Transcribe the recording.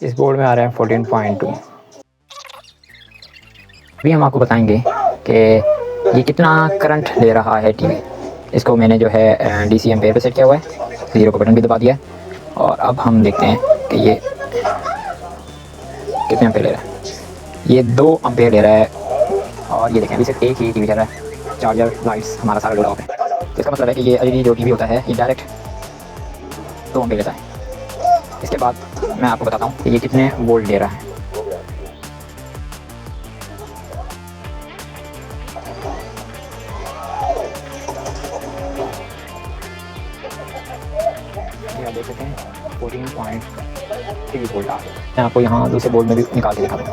इस बोर्ड में आ रहा है 14.2। अभी हम आपको बताएंगे कि ये कितना करंट ले रहा है टीवी। इसको मैंने जो है डीसी एम्पेयर पे सेट किया हुआ है, ज़ीरो का बटन भी दबा दिया है। और अब हम देखते हैं कि ये कितने एम्पेयर ले रहा है। ये 2 एम्पेयर ले रहा है। और ये देखें अभी सिर्फ एक ही टीवी चल रहा है, चार्जर लाइट्स हमारा सारा जुड़ा हुआ है। तो इसका मतलब है कि ये एलईडी जो टीवी होता है ये डायरेक्ट 2 एम्पेयर लेता है। इसके बाद मैं आपको बताता हूँ कि ये कितने वोल्ट ले रहा है। ये आप देख सकते हैं 14.3 वोल्ट आ रहा है। मैं आपको यहाँ दूसरे बोर्ड में भी निकाल के दिखा दूँ।